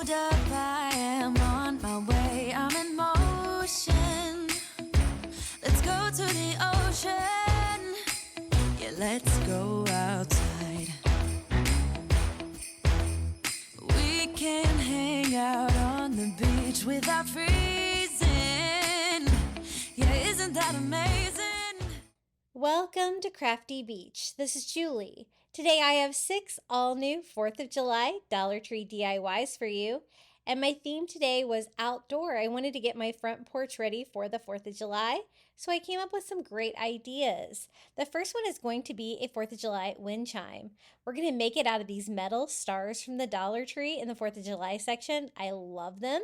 Hold up, I am on my way. I'm in motion. Let's go to the ocean. Yeah, let's go outside. We can hang out on the beach without freezing. Yeah, isn't that amazing? Welcome to Crafty Beach. This is Julie. Today I have 6 all-new 4th of July Dollar Tree DIYs for you. And my theme today was outdoor. I wanted to get my front porch ready for the 4th of July, so I came up with some great ideas. The first one is going to be a 4th of July wind chime. We're going to make it out of these metal stars from the Dollar Tree in the 4th of July section. I love them.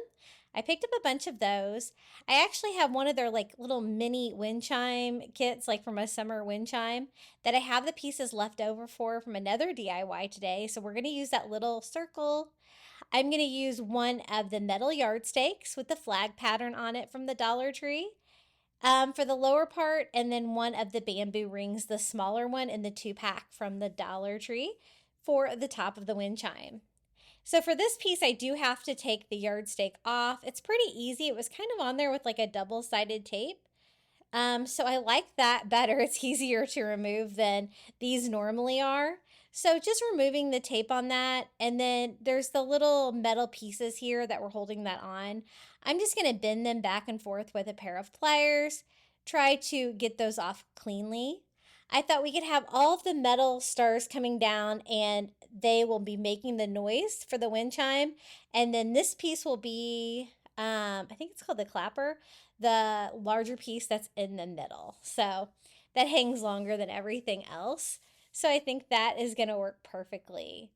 I picked up a bunch of those. I actually have one of their like little mini wind chime kits, like from a summer wind chime, that I have the pieces left over for from another DIY today. So we're going to use that little circle. I'm going to use one of the metal yard stakes with the flag pattern on it from the Dollar Tree for the lower part, and then one of the bamboo rings, the smaller one in the 2-pack from the Dollar Tree for the top of the wind chime. So for this piece, I do have to take the yardstake off. It's pretty easy. It was kind of on there with like a double-sided tape. So I like that better. It's easier to remove than these normally are. So just removing the tape on that, and then there's the little metal pieces here that we're holding that on. I'm just going to bend them back and forth with a pair of pliers, try to get those off cleanly. I thought we could have all of the metal stars coming down and they will be making the noise for the wind chime. And then this piece will be, I think it's called the clapper, the larger piece that's in the middle. So that hangs longer than everything else. So I think that is going to work perfectly.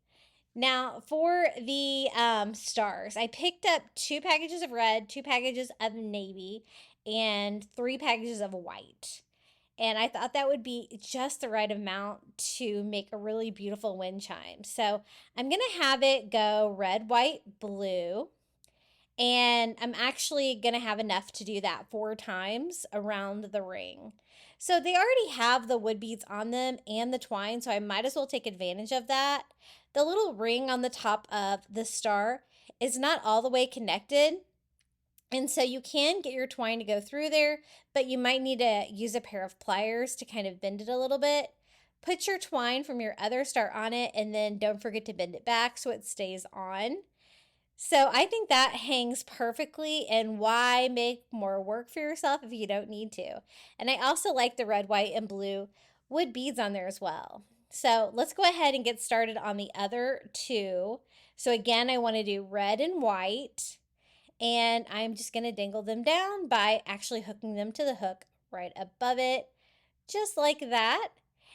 Now for the stars, I picked up 2 packages of red, 2 packages of navy, and 3 packages of white. And I thought that would be just the right amount to make a really beautiful wind chime. So I'm going to have it go red, white, blue. And I'm actually going to have enough to do that 4 times around the ring. So they already have the wood beads on them and the twine, so I might as well take advantage of that. The little ring on the top of the star is not all the way connected. And so you can get your twine to go through there, but you might need to use a pair of pliers to kind of bend it a little bit. Put your twine from your other star on it, and then don't forget to bend it back so it stays on. So I think that hangs perfectly, and why make more work for yourself if you don't need to? And I also like the red, white, and blue wood beads on there as well. So let's go ahead and get started on the other 2. So again, I want to do red and white. And I'm just going to dangle them down by actually hooking them to the hook right above it, just like that.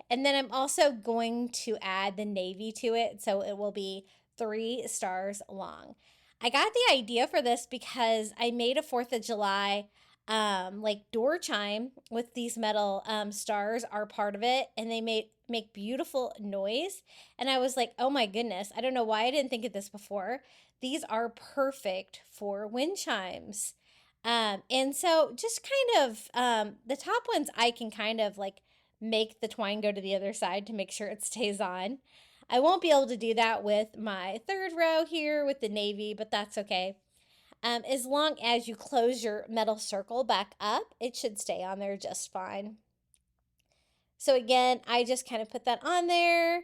And then I'm also going to add the navy to it, so it will be 3 stars long. I got the idea for this because I made a 4th of July like door chime with these metal stars are part of it, and they make beautiful noise. And I was like, oh my goodness, I don't know why I didn't think of this before. These are perfect for wind chimes. And so just kind of the top ones I can kind of like make the twine go to the other side to make sure it stays on. I won't be able to do that with my 3rd row here with the navy, but that's okay. As long as you close your metal circle back up, it should stay on there just fine. So again, I just kind of put that on there.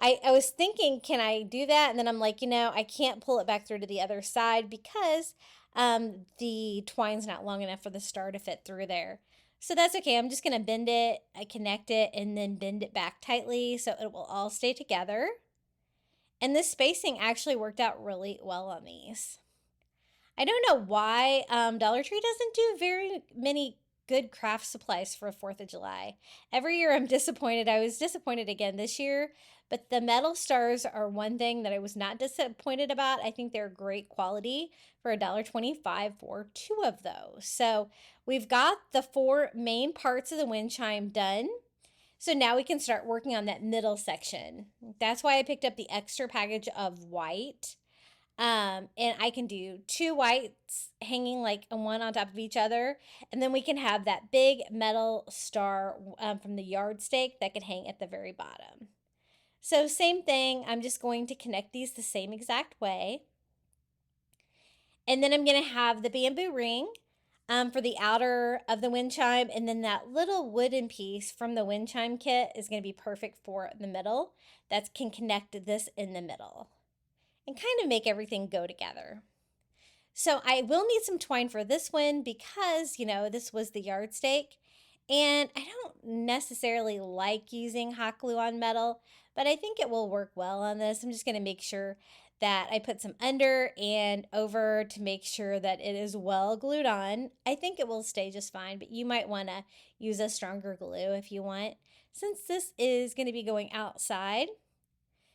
I was thinking, can I do that? And then I'm like, I can't pull it back through to the other side because the twine's not long enough for the star to fit through there. So that's okay. I'm just going to bend it, connect it, and then bend it back tightly so it will all stay together. And this spacing actually worked out really well on these. I don't know why Dollar Tree doesn't do very many good craft supplies for 4th of July. Every year I'm disappointed. I was disappointed again this year, but the metal stars are one thing that I was not disappointed about. I think they're great quality for $1.25 for 2 of those. So we've got the 4 main parts of the wind chime done. So now we can start working on that middle section. That's why I picked up the extra package of white. And I can do 2 whites hanging like one on top of each other. And then we can have that big metal star from the yardstake that could hang at the very bottom. So same thing, I'm just going to connect these the same exact way. And then I'm going to have the bamboo ring for the outer of the wind chime. And then that little wooden piece from the wind chime kit is going to be perfect for the middle. That can connect this in the middle and kind of make everything go together. So I will need some twine for this one because, this was the yard stake. And I don't necessarily like using hot glue on metal, but I think it will work well on this. I'm just going to make sure that I put some under and over to make sure that it is well glued on. I think it will stay just fine, but you might want to use a stronger glue if you want, since this is going to be going outside.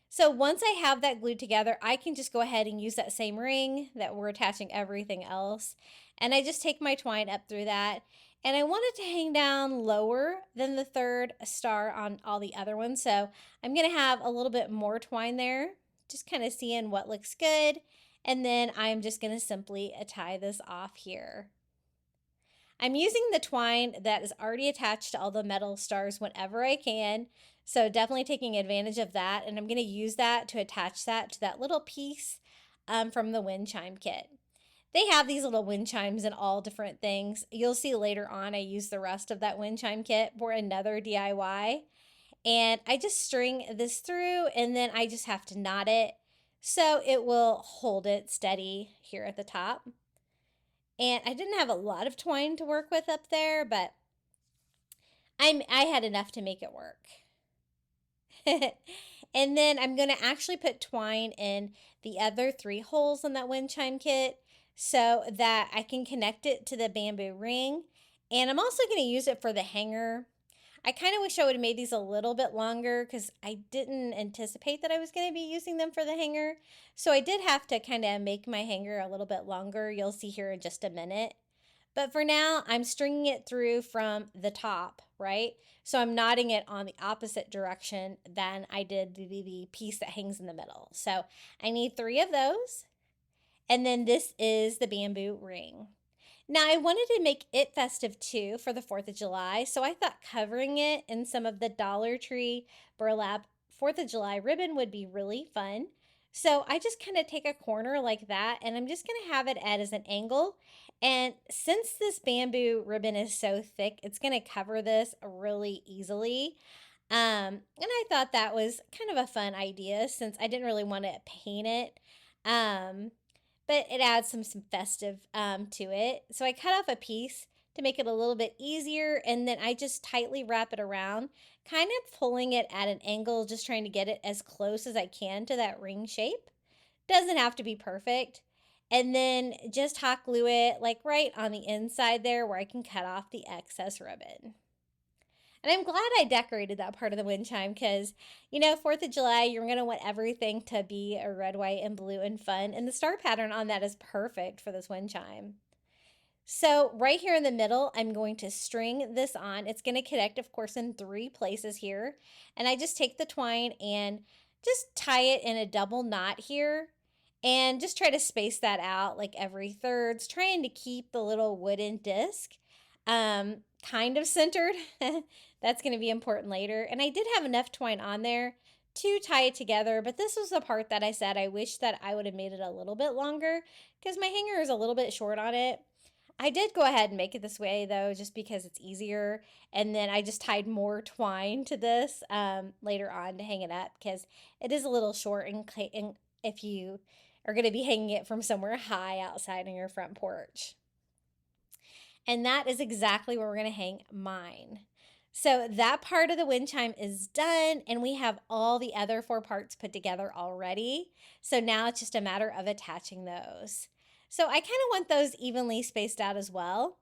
So once I have that glued together, I can just go ahead and use that same ring that we're attaching everything else. And I just take my twine up through that. And I want it to hang down lower than the third star on all the other ones. So I'm going to have a little bit more twine there, just kind of seeing what looks good. And then I'm just going to simply tie this off here. I'm using the twine that is already attached to all the metal stars whenever I can. So definitely taking advantage of that. And I'm going to use that to attach that to that little piece from the wind chime kit. They have these little wind chimes in all different things. You'll see later on I use the rest of that wind chime kit for another DIY. And I just string this through and then I just have to knot it so it will hold it steady here at the top. And I didn't have a lot of twine to work with up there, but I had enough to make it work. And then I'm going to actually put twine in the other 3 holes in that wind chime kit so that I can connect it to the bamboo ring. And I'm also going to use it for the hanger. I kind of wish I would have made these a little bit longer because I didn't anticipate that I was going to be using them for the hanger. So I did have to kind of make my hanger a little bit longer. You'll see here in just a minute. But for now, I'm stringing it through from the top, right? So I'm knotting it on the opposite direction than I did the piece that hangs in the middle. So I need 3 of those. And then this is the bamboo ring. Now, I wanted to make it festive too for the 4th of July, so I thought covering it in some of the Dollar Tree burlap 4th of July ribbon would be really fun. So I just kind of take a corner like that, and I'm just going to have it at as an angle. And since this bamboo ribbon is so thick, it's going to cover this really easily. And I thought that was kind of a fun idea since I didn't really want to paint it. But it adds some festive to it. So I cut off a piece to make it a little bit easier, and then I just tightly wrap it around, kind of pulling it at an angle, just trying to get it as close as I can to that ring shape. Doesn't have to be perfect. And then just hot glue it like right on the inside there where I can cut off the excess ribbon. And I'm glad I decorated that part of the wind chime because, 4th of July, you're going to want everything to be a red, white, and blue and fun. And the star pattern on that is perfect for this wind chime. So right here in the middle, I'm going to string this on. It's going to connect, of course, in 3 places here. And I just take the twine and just tie it in a double knot here. And just try to space that out like every thirds, trying to keep the little wooden disc kind of centered. That's going to be important later. And I did have enough twine on there to tie it together, but this was the part that I said I wish that I would have made it a little bit longer because my hanger is a little bit short on it. I did go ahead and make it this way though, just because it's easier. And then I just tied more twine to this later on to hang it up because it is a little short and if you are going to be hanging it from somewhere high outside on your front porch. And that is exactly where we're going to hang mine. So that part of the wind chime is done, and we have all the other 4 parts put together already. So now it's just a matter of attaching those. So I kind of want those evenly spaced out as well.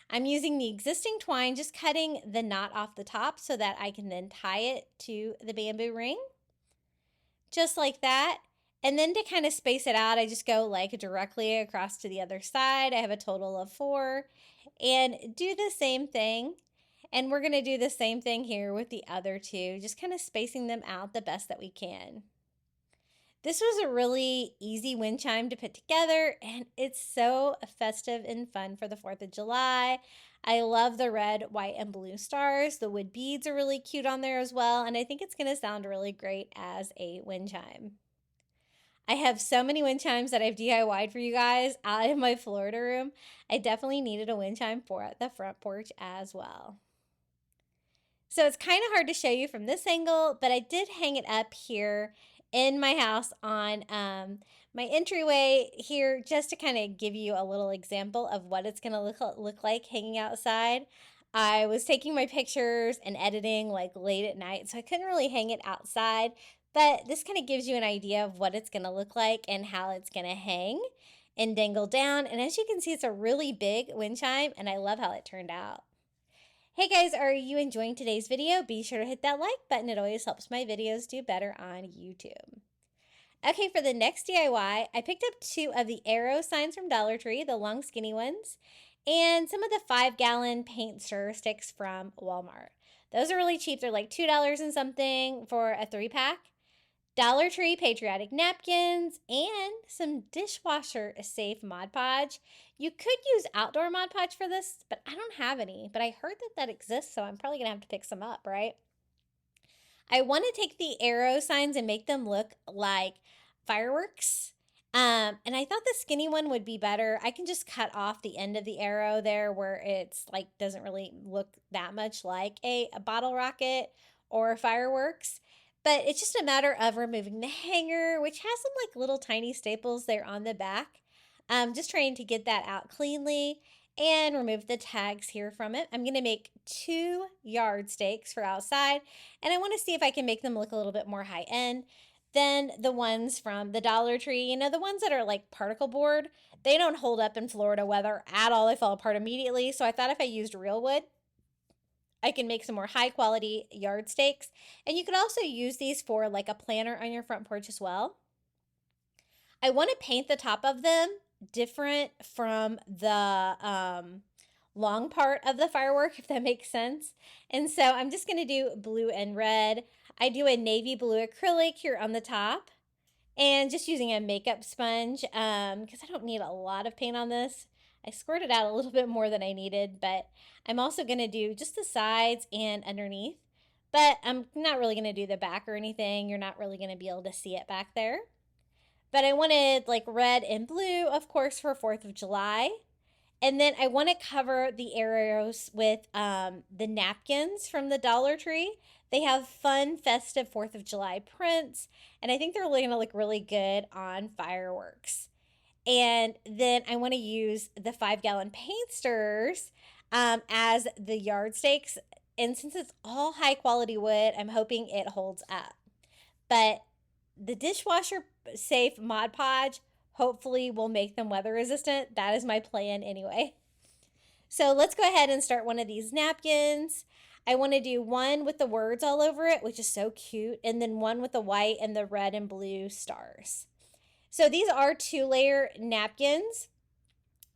I'm using the existing twine, just cutting the knot off the top so that I can then tie it to the bamboo ring. Just like that. And then to kind of space it out, I just go like directly across to the other side. I have a total of 4 and do the same thing. And we're going to do the same thing here with the other 2, just kind of spacing them out the best that we can. This was a really easy wind chime to put together, and it's so festive and fun for the 4th of July. I love the red, white, and blue stars. The wood beads are really cute on there as well, and I think it's going to sound really great as a wind chime. I have so many wind chimes that I've DIY'd for you guys out in my Florida room. I definitely needed a wind chime for the front porch as well. So it's kind of hard to show you from this angle, but I did hang it up here in my house on my entryway here just to kind of give you a little example of what it's going to look like hanging outside. I was taking my pictures and editing like late at night, so I couldn't really hang it outside, but this kind of gives you an idea of what it's going to look like and how it's going to hang and dangle down. And as you can see, it's a really big wind chime, and I love how it turned out. Hey guys, are you enjoying today's video? Be sure to hit that like button. It always helps my videos do better on YouTube. Okay, for the next DIY, I picked up 2 of the arrow signs from Dollar Tree, the long skinny ones, and some of the 5-gallon paint stir sticks from Walmart. Those are really cheap. They're like $2 and something for a 3-pack. Dollar Tree Patriotic napkins, and some dishwasher safe Mod Podge. You could use outdoor Mod Podge for this, but I don't have any. But I heard that exists, so I'm probably going to have to pick some up, right? I want to take the arrow signs and make them look like fireworks. And I thought the skinny one would be better. I can just cut off the end of the arrow there where it's like doesn't really look that much like a bottle rocket or fireworks. But it's just a matter of removing the hanger, which has some like little tiny staples there on the back. Just trying to get that out cleanly and remove the tags here from it. I'm going to make 2 yard stakes for outside, and I want to see if I can make them look a little bit more high end than the ones from the Dollar Tree. You know, the ones that are like particle board, they don't hold up in Florida weather at all. They fall apart immediately. So I thought if I used real wood, I can make some more high quality yard stakes. And you could also use these for like a planter on your front porch as well. I want to paint the top of them different from the long part of the firework, if that makes sense. And so I'm just going to do blue and red. I do a navy blue acrylic here on the top, and just using a makeup sponge because I don't need a lot of paint on this. I squirted out a little bit more than I needed, but I'm also going to do just the sides and underneath. But I'm not really going to do the back or anything. You're not really going to be able to see it back there. But I wanted like red and blue, of course, for 4th of July. And then I want to cover the arrows with the napkins from the Dollar Tree. They have fun, festive 4th of July prints, and I think they're really going to look really good on fireworks. And then I want to use the 5-gallon paint stirrers as the yard stakes. And since it's all high quality wood, I'm hoping it holds up. But the dishwasher safe Mod Podge hopefully will make them weather resistant. That is my plan anyway. So let's go ahead and start one of these napkins. I want to do one with the words all over it, which is so cute, and then one with the white and the red and blue stars. So these are 2-layer napkins.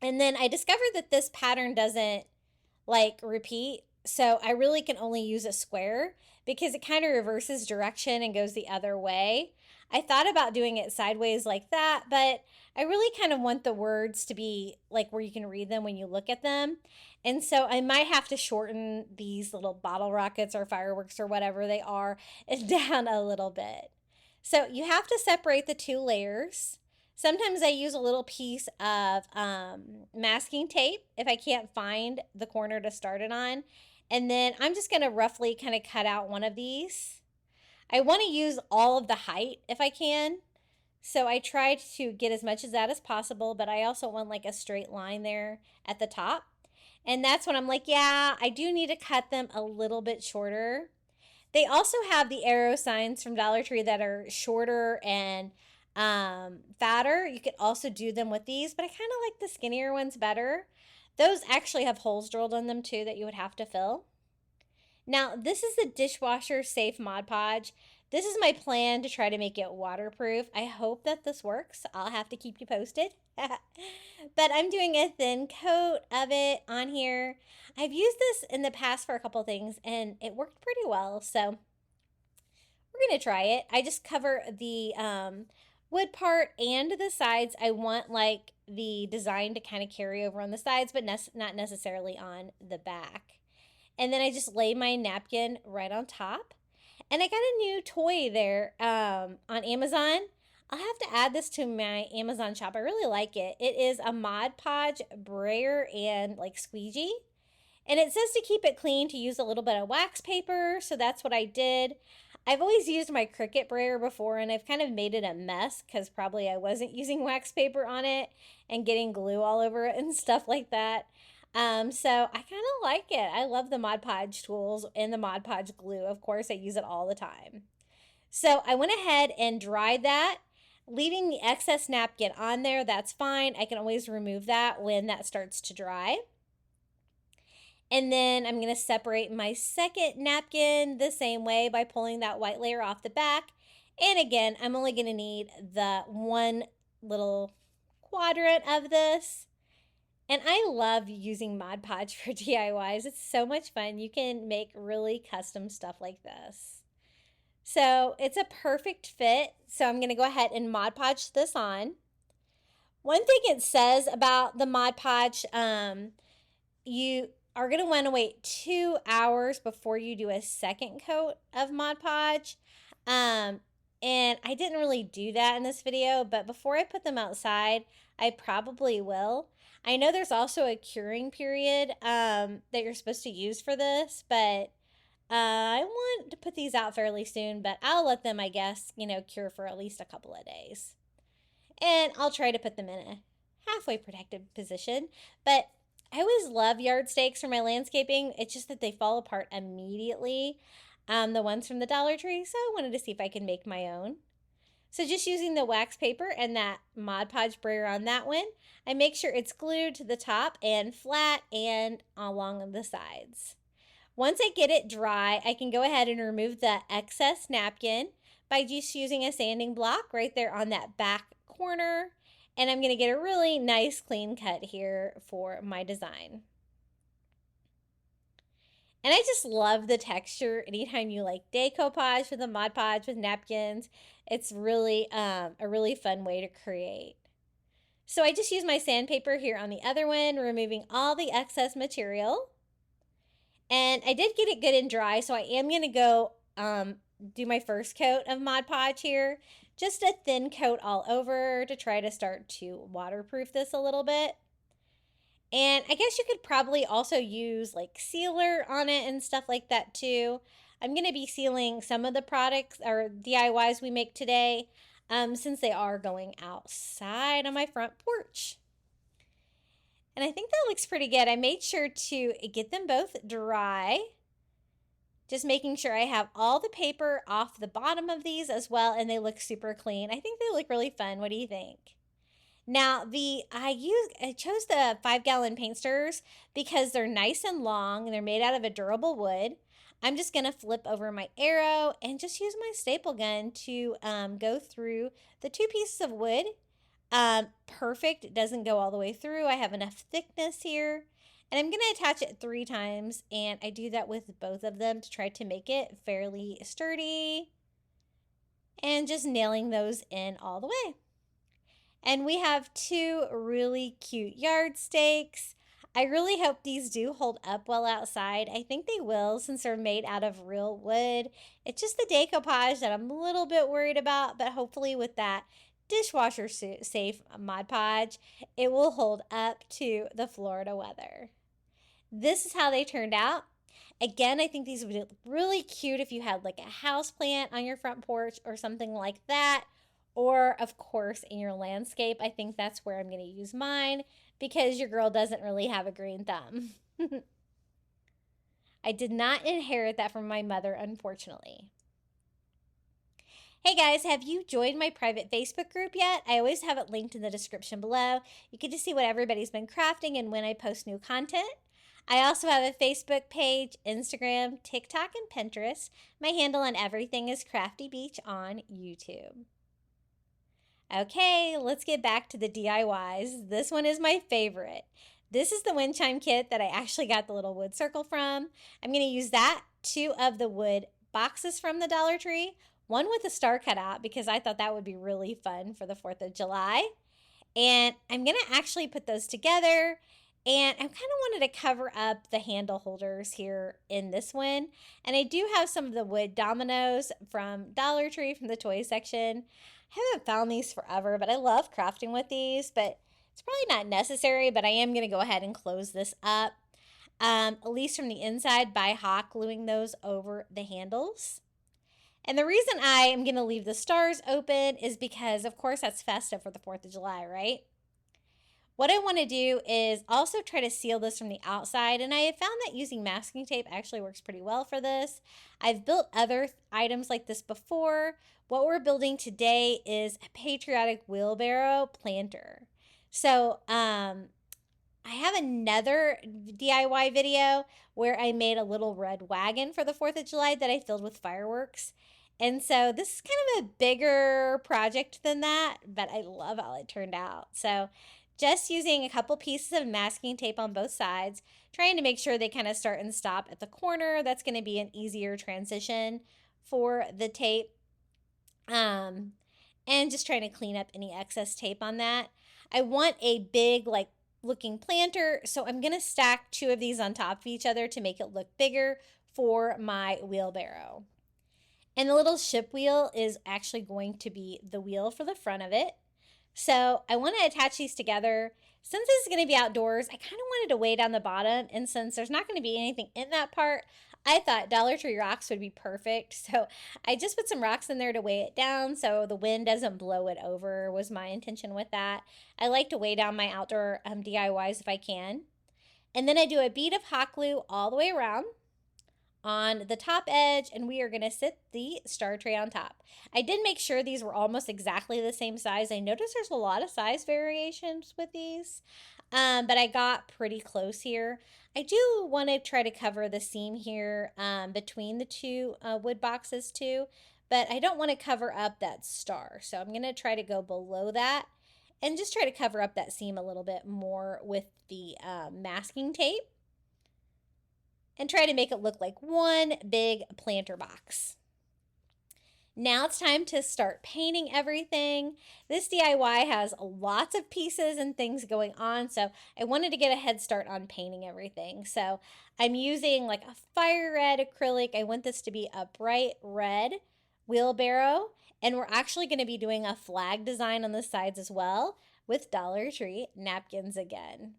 And then I discovered that this pattern doesn't like repeat. So I really can only use a square because it kind of reverses direction and goes the other way. I thought about doing it sideways like that, but I really kind of want the words to be like where you can read them when you look at them. And so I might have to shorten these little bottle rockets or fireworks or whatever they are down a little bit. So you have to separate the 2 layers. Sometimes I use a little piece of masking tape if I can't find the corner to start it on. And then I'm just going to roughly kind of cut out one of these. I want to use all of the height if I can. So I tried to get as much of that as possible, but I also want like a straight line there at the top. And that's when I'm like, yeah, I do need to cut them a little bit shorter. They also have the arrow signs from Dollar Tree that are shorter and fatter. You could also do them with these, but I kind of like the skinnier ones better. Those actually have holes drilled in them too that you would have to fill. Now, this is the dishwasher safe Mod Podge. This is my plan to try to make it waterproof. I hope that this works. I'll have to keep you posted. But I'm doing a thin coat of it on here. I've used this in the past for a couple things and it worked pretty well. So we're going to try it. I just cover the wood part and the sides. I want like the design to kind of carry over on the sides, but not necessarily on the back. And then I just lay my napkin right on top. And I got a new toy there on Amazon. I'll have to add this to my Amazon shop. I really like it. It is a Mod Podge brayer and like squeegee. And it says to keep it clean to use a little bit of wax paper, so that's what I did. I've always used my Cricut brayer before, and I've kind of made it a mess because probably I wasn't using wax paper on it and getting glue all over it and stuff like that. So I kind of like it. I love the Mod Podge tools and the Mod Podge glue. Of course, I use it all the time. So I went ahead and dried that, leaving the excess napkin on there. That's fine. I can always remove that when that starts to dry. And then I'm going to separate my second napkin the same way by pulling that white layer off the back. And again, I'm only going to need the one little quadrant of this. And I love using Mod Podge for DIYs. It's so much fun. You can make really custom stuff like this. So it's a perfect fit. So I'm going to go ahead and Mod Podge this on. One thing it says about the Mod Podge, you are going to want to wait 2 hours before you do a second coat of Mod Podge. And I didn't really do that in this video, but before I put them outside, I probably will. I know there's also a curing period that you're supposed to use for this, but I want to put these out fairly soon, but I'll let them, I guess, cure for at least a couple of days. And I'll try to put them in a halfway protected position, but I always love yard stakes for my landscaping. It's just that they fall apart immediately, the ones from the Dollar Tree, so I wanted to see if I could make my own. So just using the wax paper and that Mod Podge sprayer on that one, I make sure it's glued to the top and flat and along the sides. Once I get it dry, I can go ahead and remove the excess napkin by just using a sanding block right there on that back corner. And I'm going to get a really nice clean cut here for my design. And I just love the texture anytime you like decoupage with a Mod Podge with napkins. It's really a really fun way to create. So I just use my sandpaper here on the other one, removing all the excess material. And I did get it good and dry, so I am going to go do my first coat of Mod Podge here. Just a thin coat all over to try to start to waterproof this a little bit. And I guess you could probably also use like sealer on it and stuff like that too. I'm going to be sealing some of the products or DIYs we make today since they are going outside on my front porch. And I think that looks pretty good. I made sure to get them both dry. Just making sure I have all the paper off the bottom of these as well, and they look super clean. I think they look really fun. What do you think? Now, I chose the 5-gallon paint stirrers because they're nice and long and they're made out of a durable wood. I'm just going to flip over my arrow and just use my staple gun to go through the 2 pieces of wood. Perfect. It doesn't go all the way through. I have enough thickness here. And I'm going to attach it 3 times, and I do that with both of them to try to make it fairly sturdy. And just nailing those in all the way. And we have 2 really cute yard stakes. I really hope these do hold up well outside. I think they will since they're made out of real wood. It's just the decoupage that I'm a little bit worried about, but hopefully with that dishwasher safe Mod Podge, it will hold up to the Florida weather. This is how they turned out. Again, I think these would look really cute if you had like a house plant on your front porch or something like that. Or, of course, in your landscape. I think that's where I'm going to use mine because your girl doesn't really have a green thumb. I did not inherit that from my mother, unfortunately. Hey guys, have you joined my private Facebook group yet? I always have it linked in the description below. You get to see what everybody's been crafting and when I post new content. I also have a Facebook page, Instagram, TikTok, and Pinterest. My handle on everything is Crafty Beach on YouTube. Okay, let's get back to the DIYs. This one is my favorite. This is the wind chime kit that I actually got the little wood circle from. I'm going to use that, 2 of the wood boxes from the Dollar Tree, 1 with a star cut out because I thought that would be really fun for the 4th of July. And I'm going to actually put those together And I kind of wanted to cover up the handle holders here in this one. And I do have some of the wood dominoes from Dollar Tree from the toy section. I haven't found these forever, but I love crafting with these, but it's probably not necessary, but I am going to go ahead and close this up. At least from the inside by hot gluing those over the handles. And the reason I am going to leave the stars open is because, of course, that's festive for the 4th of July, right? What I want to do is also try to seal this from the outside, and I have found that using masking tape actually works pretty well for this. I've built other items like this before. What we're building today is a Patriotic wheelbarrow planter. So, I have another DIY video where I made a little red wagon for the 4th of July that I filled with fireworks. And so this is kind of a bigger project than that, but I love how it turned out. So just using a couple pieces of masking tape on both sides, trying to make sure they kind of start and stop at the corner. That's going to be an easier transition for the tape. And just trying to clean up any excess tape on that. I want a big, like, looking planter, so I'm going to stack 2 of these on top of each other to make it look bigger for my wheelbarrow. And the little ship wheel is actually going to be the wheel for the front of it. So I want to attach these together. Since this is going to be outdoors, I kind of wanted to weigh down the bottom. And since there's not going to be anything in that part, I thought Dollar Tree rocks would be perfect. So I just put some rocks in there to weigh it down so the wind doesn't blow it over, was my intention with that. I like to weigh down my outdoor DIYs if I can. And then I do a bead of hot glue all the way around on the top edge, and we are going to sit the star tray on top. I did make sure these were almost exactly the same size. I noticed there's a lot of size variations with these, but I got pretty close here. I do want to try to cover the seam here between the 2 wood boxes too, but I don't want to cover up that star. So I'm going to try to go below that and just try to cover up that seam a little bit more with the masking tape, and try to make it look like one big planter box. Now it's time to start painting everything. This DIY has lots of pieces and things going on, so I wanted to get a head start on painting everything. So I'm using like a fire red acrylic. I want this to be a bright red wheelbarrow, and we're actually going to be doing a flag design on the sides as well with Dollar Tree napkins again.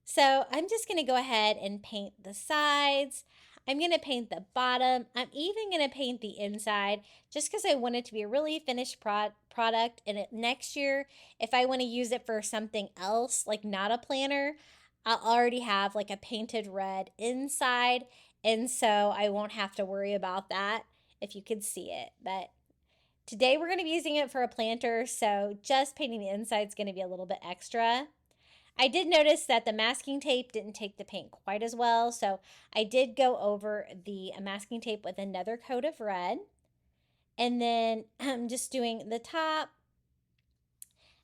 So I'm just going to go ahead and paint the sides. I'm going to paint the bottom. I'm even going to paint the inside just because I want it to be a really finished product. And next year, if I want to use it for something else, like not a planner, I'll already have like a painted red inside. And so I won't have to worry about that if you could see it. But today we're going to be using it for a planter. So just painting the inside is going to be a little bit extra. I did notice that the masking tape didn't take the paint quite as well, so I did go over the masking tape with another coat of red. And then I'm just doing the top.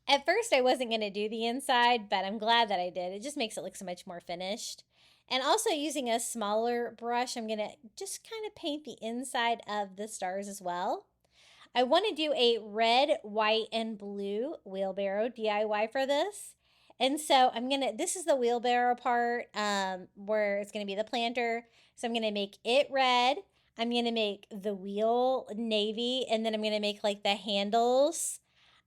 At first I wasn't going to do the inside, but I'm glad that I did. It just makes it look so much more finished. And also using a smaller brush, I'm going to just kind of paint the inside of the stars as well. I want to do a red, white, and blue wheelbarrow DIY for this. And so this is the wheelbarrow part where it's going to be the planter. So I'm going to make it red. I'm going to make the wheel navy. And then I'm going to make like the handles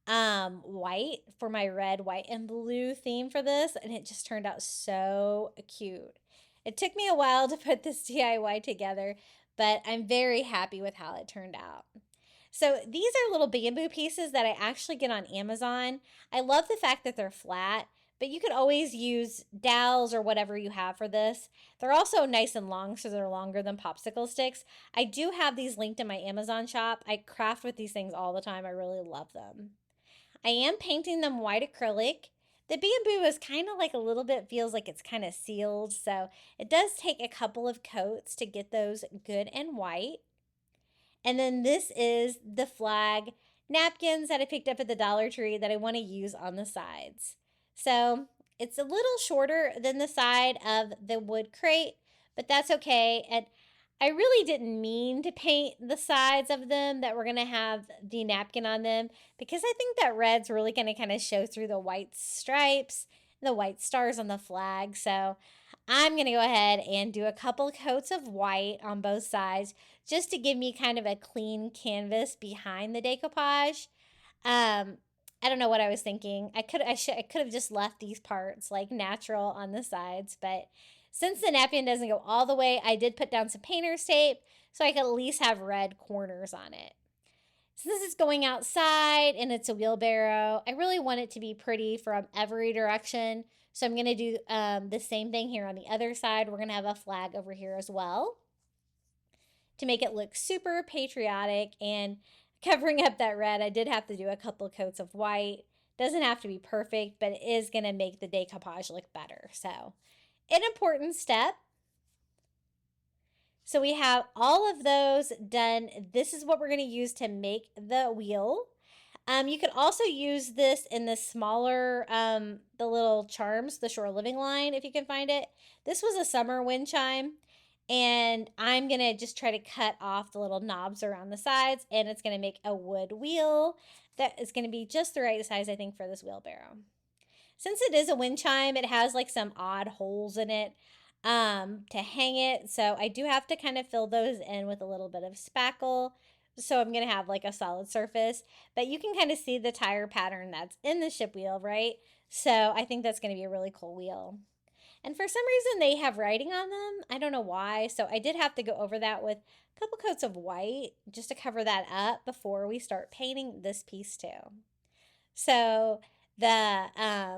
white for my red, white, and blue theme for this. And it just turned out so cute. It took me a while to put this DIY together, but I'm very happy with how it turned out. So these are little bamboo pieces that I actually get on Amazon. I love the fact that they're flat, but you could always use dowels or whatever you have for this. They're also nice and long, so they're longer than popsicle sticks. I do have these linked in my Amazon shop. I craft with these things all the time. I really love them. I am painting them white acrylic. The bamboo is kind of like a little bit, feels like it's kind of sealed, so it does take a couple of coats to get those good and white. And then this is the flag napkins that I picked up at the Dollar Tree that I want to use on the sides. So it's a little shorter than the side of the wood crate, but that's okay. And I really didn't mean to paint the sides of them that we're going to have the napkin on them, because I think that red's really going to kind of show through the white stripes. the white stars on the flag. So I'm going to go ahead and do a couple coats of white on both sides just to give me kind of a clean canvas behind the decoupage. I don't know what I was thinking. I could have just left these parts like natural on the sides, but since the napkin doesn't go all the way, I did put down some painter's tape so I could at least have red corners on it. So this is going outside and it's a wheelbarrow. I really want it to be pretty from every direction. So I'm going to do the same thing here on the other side. We're going to have a flag over here as well to make it look super patriotic. And covering up that red, I did have to do a couple coats of white. Doesn't have to be perfect, but it is going to make the decoupage look better. So an important step. So we have all of those done. This is what we're going to use to make the wheel. You could also use this in the smaller, the little charms, the shore living line, if you can find it. This was a summer wind chime, and I'm going to just try to cut off the little knobs around the sides, and it's going to make a wood wheel that is going to be just the right size, I think, for this wheelbarrow. Since it is a wind chime, it has like some odd holes in it to hang it. So I do have to kind of fill those in with a little bit of spackle. So I'm going to have like a solid surface, but you can kind of see the tire pattern that's in the ship wheel, right? So I think that's going to be a really cool wheel. And for some reason they have writing on them. I don't know why. So I did have to go over that with a couple coats of white just to cover that up before we start painting this piece too. So the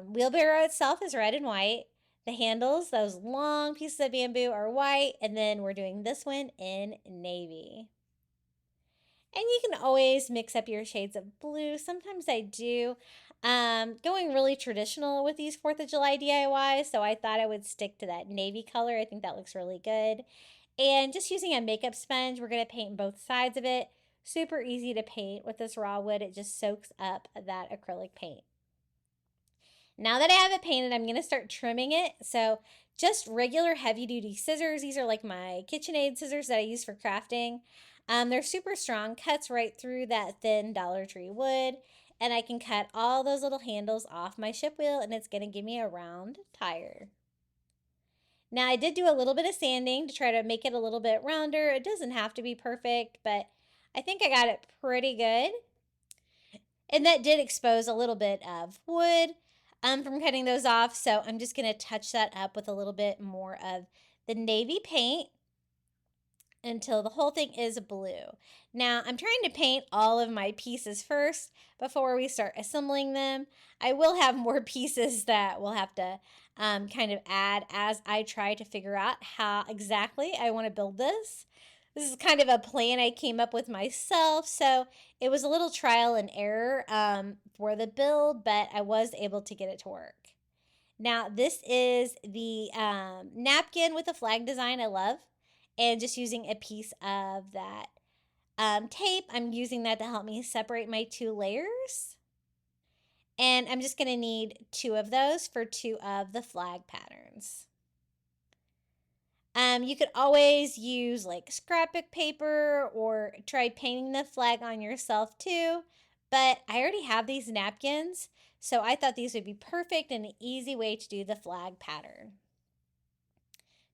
wheelbarrow itself is red and white. The handles, those long pieces of bamboo, are white. And then we're doing this one in navy. And you can always mix up your shades of blue. Sometimes I do. Going really traditional with these 4th of July DIYs, so I thought I would stick to that navy color. I think that looks really good. And just using a makeup sponge, we're going to paint both sides of it. Super easy to paint with this raw wood. It just soaks up that acrylic paint. Now that I have it painted, I'm going to start trimming it. So just regular heavy duty scissors. These are like my KitchenAid scissors that I use for crafting. They're super strong, cuts right through that thin Dollar Tree wood. And I can cut all those little handles off my ship wheel, and it's going to give me a round tire. Now I did do a little bit of sanding to try to make it a little bit rounder. It doesn't have to be perfect, but I think I got it pretty good. And that did expose a little bit of wood from cutting those off. So I'm just going to touch that up with a little bit more of the navy paint until the whole thing is blue. Now I'm trying to paint all of my pieces first before we start assembling them. I will have more pieces that we'll have to kind of add as I try to figure out how exactly I want to build this. This is kind of a plan I came up with myself, so it was a little trial and error for the build, but I was able to get it to work. Now this is the napkin with the flag design I love. And just using a piece of that tape, I'm using that to help me separate my 2 layers. And I'm just going to need 2 of those for 2 of the flag patterns. You could always use like scrapbook paper or try painting the flag on yourself too. But I already have these napkins, so I thought these would be perfect and an easy way to do the flag pattern.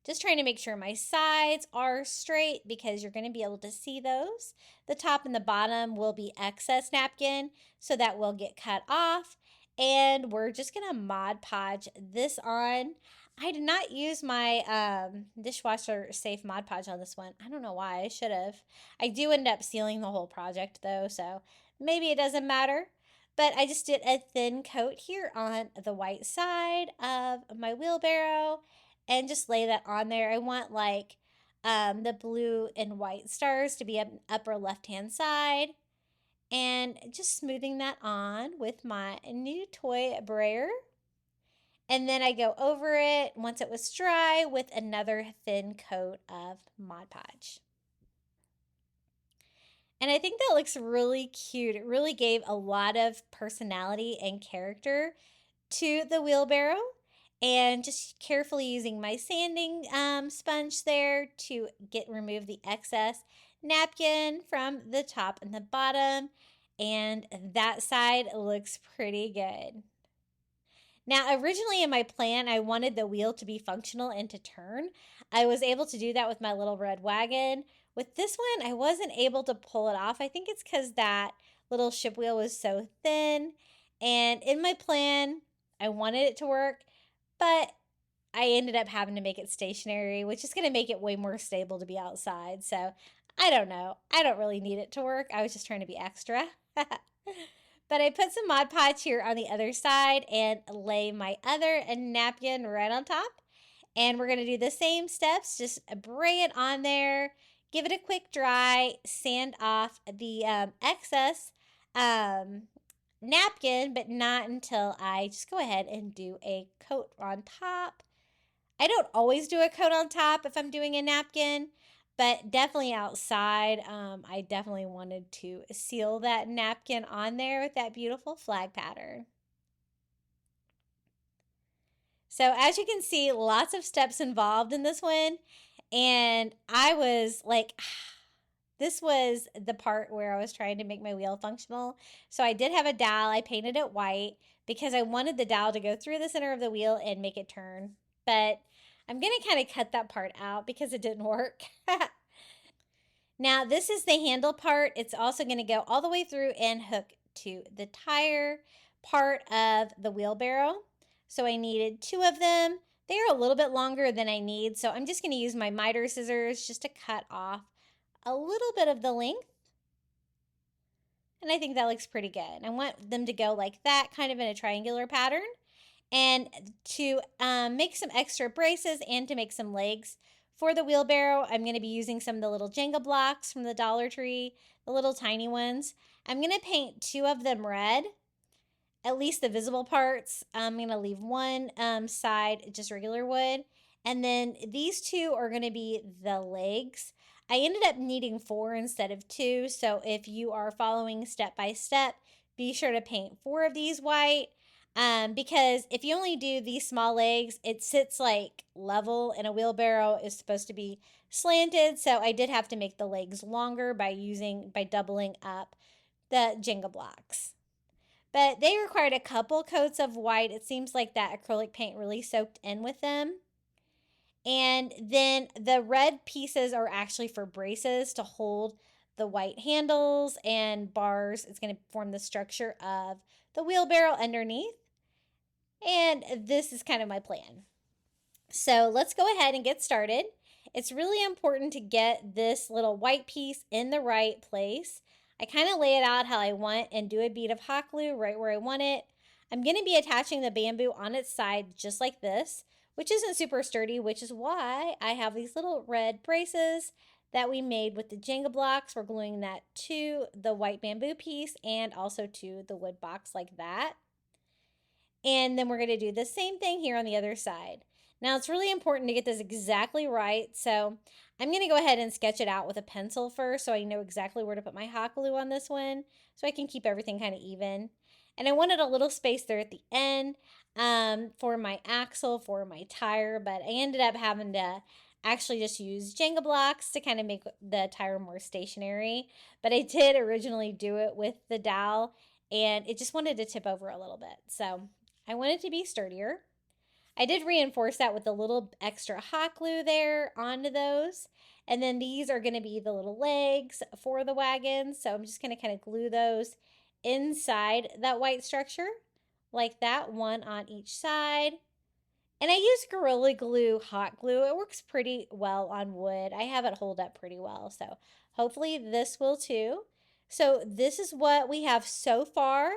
Just trying to make sure my sides are straight because you're going to be able to see those. The top and the bottom will be excess napkin, so that will get cut off. And we're just going to Mod Podge this on. I did not use my dishwasher safe Mod Podge on this one. I don't know why. I should have. I do end up sealing the whole project though, so maybe it doesn't matter. But I just did a thin coat here on the white side of my wheelbarrow and just lay that on there. I want like the blue and white stars to be up upper left hand side, and just smoothing that on with my new toy brayer. And then I go over it once it was dry with another thin coat of Mod Podge. And I think that looks really cute. It really gave a lot of personality and character to the wheelbarrow. And just carefully using my sanding sponge there to remove the excess napkin from the top and the bottom. And that side looks pretty good. Now, originally in my plan, I wanted the wheel to be functional and to turn. I was able to do that with my little red wagon. With this one, I wasn't able to pull it off. I think it's because that little ship wheel was so thin. And in my plan, I wanted it to work, but I ended up having to make it stationary, which is going to make it way more stable to be outside. So I don't know. I don't really need it to work. I was just trying to be extra. But I put some Mod Podge here on the other side and lay my other napkin right on top. And we're going to do the same steps. Just bray it on there. Give it a quick dry. Sand off the excess napkin, but not until I just go ahead and do a coat on top. I don't always do a coat on top if I'm doing a napkin, but definitely outside, I definitely wanted to seal that napkin on there with that beautiful flag pattern. So as you can see, lots of steps involved in this one. And I was like, this was the part where I was trying to make my wheel functional. So I did have a dowel. I painted it white because I wanted the dowel to go through the center of the wheel and make it turn. But I'm going to kind of cut that part out because it didn't work. Now, this is the handle part. It's also going to go all the way through and hook to the tire part of the wheelbarrow. So I needed 2 of them. They're a little bit longer than I need, so I'm just going to use my miter scissors just to cut off a little bit of the length. And I think that looks pretty good. I want them to go like that, kind of in a triangular pattern. And to make some extra braces and to make some legs for the wheelbarrow, I'm going to be using some of the little Jenga blocks from the Dollar Tree, the little tiny ones. I'm going to paint 2 of them red, at least the visible parts. I'm going to leave one side just regular wood. And then these 2 are going to be the legs. I ended up needing 4 instead of 2. So if you are following step by step, be sure to paint 4 of these white. Because if you only do these small legs, it sits like level, and a wheelbarrow is supposed to be slanted. So I did have to make the legs longer by doubling up the Jenga blocks. But they required a couple coats of white. It seems like that acrylic paint really soaked in with them. And then the red pieces are actually for braces to hold the white handles and bars. It's going to form the structure of the wheelbarrow underneath. And this is kind of my plan. So let's go ahead and get started. It's really important to get this little white piece in the right place. I kind of lay it out how I want and do a bead of hot glue right where I want it. I'm going to be attaching the bamboo on its side just like this, which isn't super sturdy, which is why I have these little red braces that we made with the Jenga blocks. We're gluing that to the white bamboo piece and also to the wood box like that. And then we're going to do the same thing here on the other side. Now, it's really important to get this exactly right. So I'm going to go ahead and sketch it out with a pencil first so I know exactly where to put my hot glue on this one so I can keep everything kind of even. And I wanted a little space there at the end for my axle, for my tire, but I ended up having to actually just use Jenga blocks to kind of make the tire more stationary. But I did originally do it with the dowel, and it just wanted to tip over a little bit. So I want it to be sturdier. I did reinforce that with a little extra hot glue there onto those. And then these are going to be the little legs for the wagon. So I'm just going to kind of glue those inside that white structure like that, one on each side. And I use Gorilla Glue hot glue. It works pretty well on wood. I have it hold up pretty well. So hopefully this will too. So this is what we have so far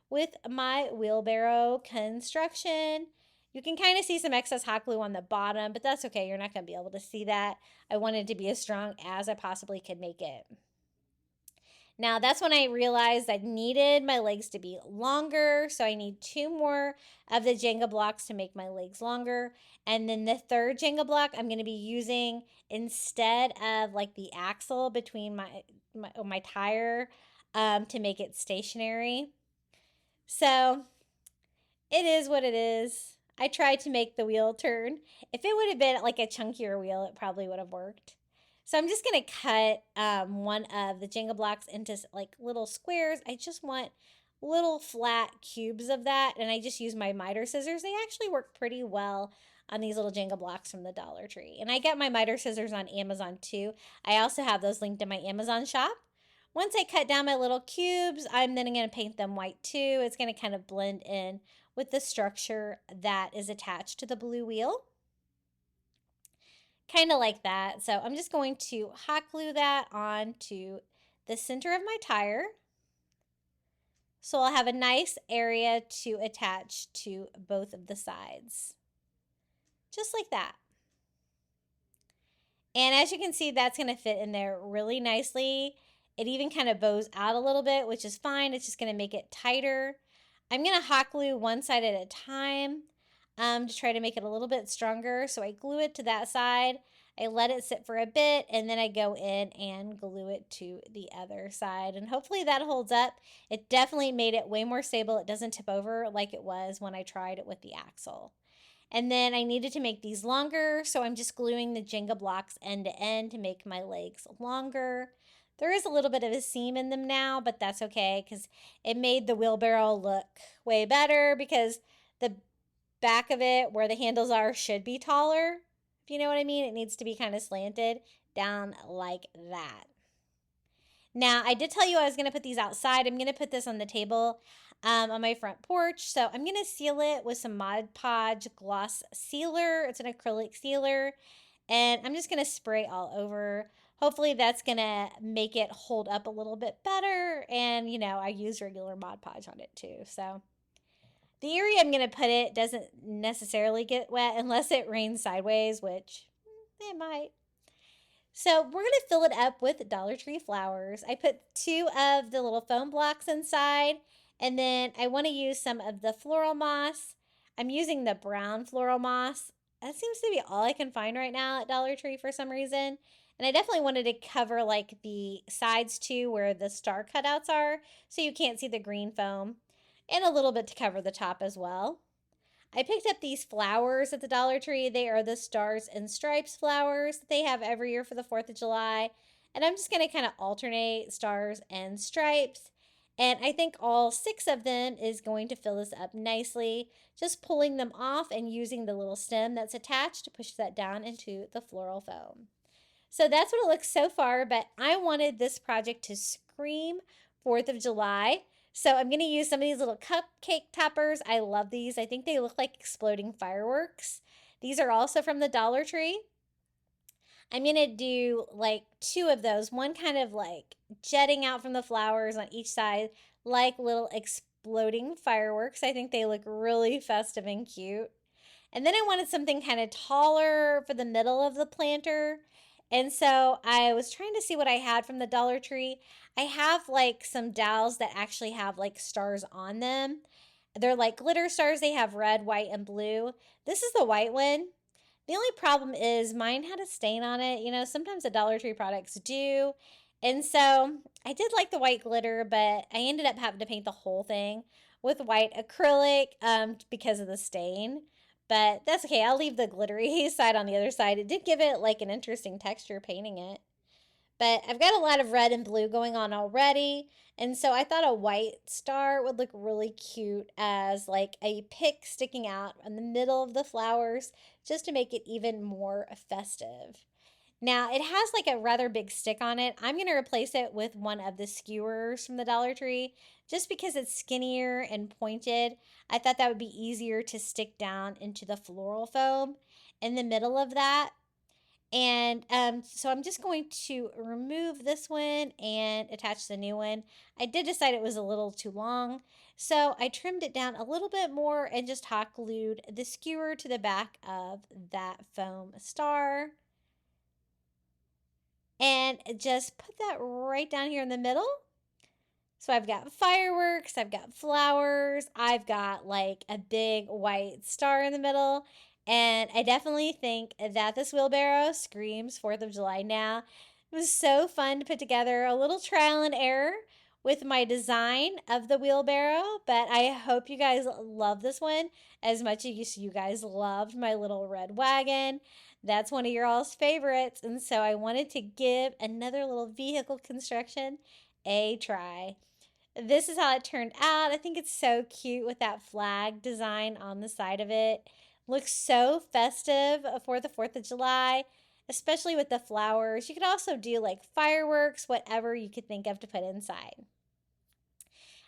with my wheelbarrow construction. You can kind of see some excess hot glue on the bottom, but that's okay. You're not going to be able to see that. I wanted it to be as strong as I possibly could make it. Now, that's when I realized I needed my legs to be longer. So I need 2 more of the Jenga blocks to make my legs longer. And then the third Jenga block I'm going to be using instead of like the axle between my tire to make it stationary. So it is what it is. I tried to make the wheel turn. If it would have been like a chunkier wheel, it probably would have worked. So I'm just going to cut one of the Jenga blocks into like little squares. I just want little flat cubes of that, and I just use my miter scissors. They actually work pretty well on these little Jenga blocks from the Dollar Tree. And I get my miter scissors on Amazon too. I also have those linked in my Amazon shop. Once I cut down my little cubes, I'm then going to paint them white too. It's going to kind of blend in with the structure that is attached to the blue wheel. Kind of like that. So I'm just going to hot glue that onto the center of my tire. So I'll have a nice area to attach to both of the sides. Just like that. And as you can see, that's going to fit in there really nicely. It even kind of bows out a little bit, which is fine. It's just going to make it tighter. I'm going to hot glue one side at a time to try to make it a little bit stronger. So I glue it to that side. I let it sit for a bit, and then I go in and glue it to the other side. And hopefully that holds up. It definitely made it way more stable. It doesn't tip over like it was when I tried it with the axle. And then I needed to make these longer, so I'm just gluing the Jenga blocks end to end to make my legs longer. There is a little bit of a seam in them now, but that's okay because it made the wheelbarrow look way better because the back of it where the handles are should be taller. If you know what I mean, it needs to be kind of slanted down like that. Now, I did tell you I was going to put these outside. I'm going to put this on the table on my front porch. So I'm going to seal it with some Mod Podge gloss sealer. It's an acrylic sealer. And I'm just going to spray all over. Hopefully that's going to make it hold up a little bit better. And, you know, I use regular Mod Podge on it too. So the area I'm going to put it doesn't necessarily get wet unless it rains sideways, which it might. So we're going to fill it up with Dollar Tree flowers. I put 2 of the little foam blocks inside, and then I want to use some of the floral moss. I'm using the brown floral moss. That seems to be all I can find right now at Dollar Tree for some reason. And I definitely wanted to cover like the sides too where the star cutouts are so you can't see the green foam, and a little bit to cover the top as well. I picked up these flowers at the Dollar Tree. They are the Stars and Stripes flowers that they have every year for the 4th of July. And I'm just going to kind of alternate stars and stripes. And I think all 6 of them is going to fill this up nicely. Just pulling them off and using the little stem that's attached to push that down into the floral foam. So that's what it looks so far, but I wanted this project to scream 4th of July. So I'm going to use some of these little cupcake toppers. I love these. I think they look like exploding fireworks. These are also from the Dollar Tree. I'm going to do like 2 of those. One kind of like jetting out from the flowers on each side like little exploding fireworks. I think they look really festive and cute. And then I wanted something kind of taller for the middle of the planter. And so I was trying to see what I had from the Dollar Tree. I have like some dowels that actually have like stars on them. They're like glitter stars. They have red, white, and blue. This is the white one. The only problem is mine had a stain on it. You know, sometimes the Dollar Tree products do. And so I did like the white glitter, but I ended up having to paint the whole thing with white acrylic because of the stain. But that's okay. I'll leave the glittery side on the other side. It did give it like an interesting texture painting it. But I've got a lot of red and blue going on already. And so I thought a white star would look really cute as like a pick sticking out in the middle of the flowers just to make it even more festive. Now, it has like a rather big stick on it. I'm going to replace it with one of the skewers from the Dollar Tree just because it's skinnier and pointed. I thought that would be easier to stick down into the floral foam in the middle of that. And so I'm just going to remove this one and attach the new one. I did decide it was a little too long, so I trimmed it down a little bit more and just hot glued the skewer to the back of that foam star. And just put that right down here in the middle. So I've got fireworks, I've got flowers, I've got like a big white star in the middle. And I definitely think that this wheelbarrow screams 4th of July now. It was so fun to put together, a little trial and error with my design of the wheelbarrow. But I hope you guys love this one as much as you guys loved my little red wagon. That's one of your all's favorites. And so I wanted to give another little vehicle construction a try. This is how it turned out. I think it's so cute with that flag design on the side of it. Looks so festive for the 4th of July, especially with the flowers. You could also do like fireworks, whatever you could think of to put inside.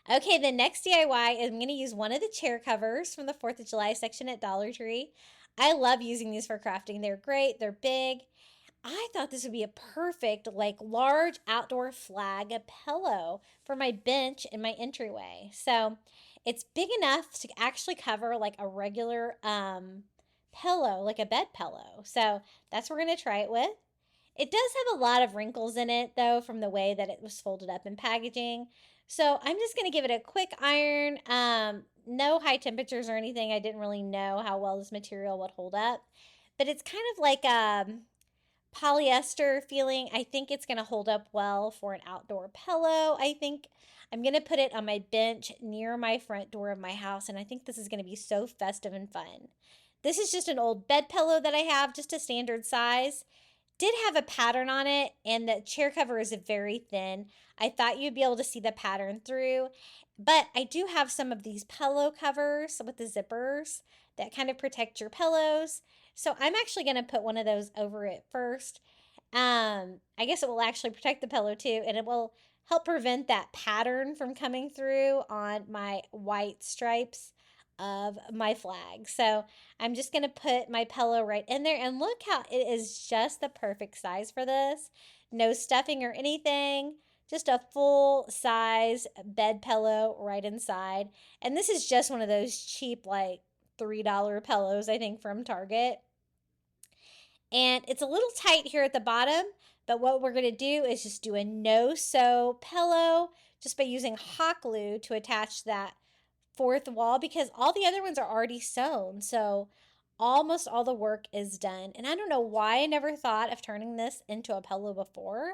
Okay, the next DIY is I'm going to use one of the chair covers from the 4th of July section at Dollar Tree. I love using these for crafting. They're great, they're big. I thought this would be a perfect, like, large outdoor flag pillow for my bench in my entryway. So it's big enough to actually cover like a regular pillow, like a bed pillow. So that's what we're going to try it with. It does have a lot of wrinkles in it, though, from the way that it was folded up in packaging. So I'm just going to give it a quick iron. No high temperatures or anything. I didn't really know how well this material would hold up. But it's kind of like polyester feeling. I think it's going to hold up well for an outdoor pillow. I think I'm going to put it on my bench near my front door of my house. And I think this is going to be so festive and fun. This is just an old bed pillow that I have, just a standard size. Did have a pattern on it, and the chair cover is very thin. I thought you'd be able to see the pattern through, but I do have some of these pillow covers with the zippers that kind of protect your pillows. So I'm actually going to put one of those over it first. I guess it will actually protect the pillow too, and it will help prevent that pattern from coming through on my white stripes of my flag. So I'm just going to put my pillow right in there, and look how it is just the perfect size for this. No stuffing or anything, just a full size bed pillow right inside. And this is just one of those cheap, like $3 pillows, I think, from Target. And it's a little tight here at the bottom, but what we're going to do is just do a no-sew pillow just by using hot glue to attach that fourth wall, because all the other ones are already sewn. So almost all the work is done. And I don't know why I never thought of turning this into a pillow before,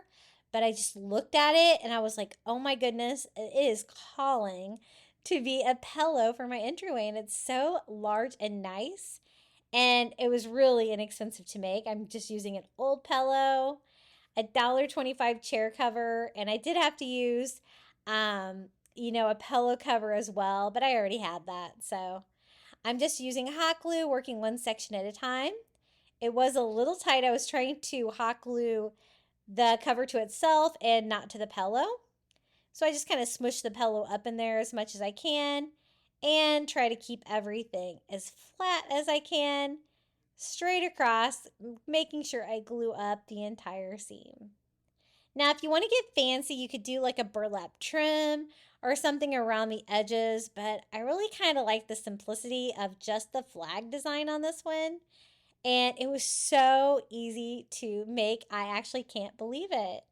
but I just looked at it and I was like, oh my goodness, it is calling to be a pillow for my entryway. And it's so large and nice. And it was really inexpensive to make. I'm just using an old pillow, a $1.25 chair cover, and I did have to use a pillow cover as well, but I already had that. So I'm just using hot glue, working one section at a time. It was a little tight. I was trying to hot glue the cover to itself and not to the pillow. So I just kind of smush the pillow up in there as much as I can and try to keep everything as flat as I can, straight across, making sure I glue up the entire seam. Now, if you want to get fancy, you could do like a burlap trim or something around the edges, but I really kind of like the simplicity of just the flag design on this one. And it was so easy to make. I actually can't believe it.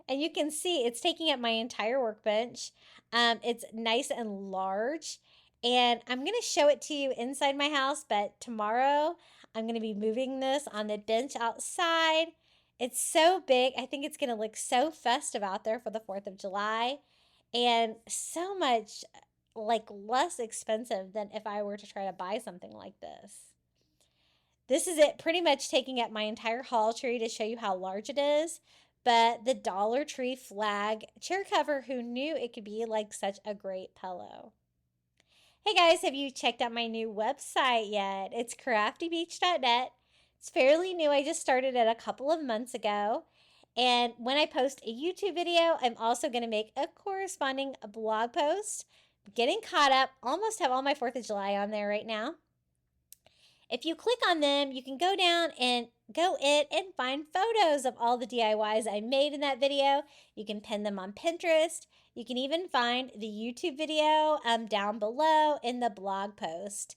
And you can see it's taking up my entire workbench. It's nice and large. And I'm going to show it to you inside my house, but tomorrow I'm going to be moving this on the bench outside. It's so big. I think it's going to look so festive out there for the 4th of July, and so much like less expensive than if I were to try to buy something like this. This is it pretty much taking up my entire hall tree to show you how large it is. But the Dollar Tree flag chair cover, who knew it could be like such a great pillow? Hey guys, have you checked out my new website yet? It's craftybeach.net. It's fairly new. I just started it a couple of months ago. And when I post a YouTube video, I'm also going to make a corresponding blog post. Getting caught up. Almost have all my 4th of July on there right now. If you click on them, you can go down and go in and find photos of all the DIYs I made in that video. You can pin them on Pinterest. You can even find the YouTube video down below in the blog post.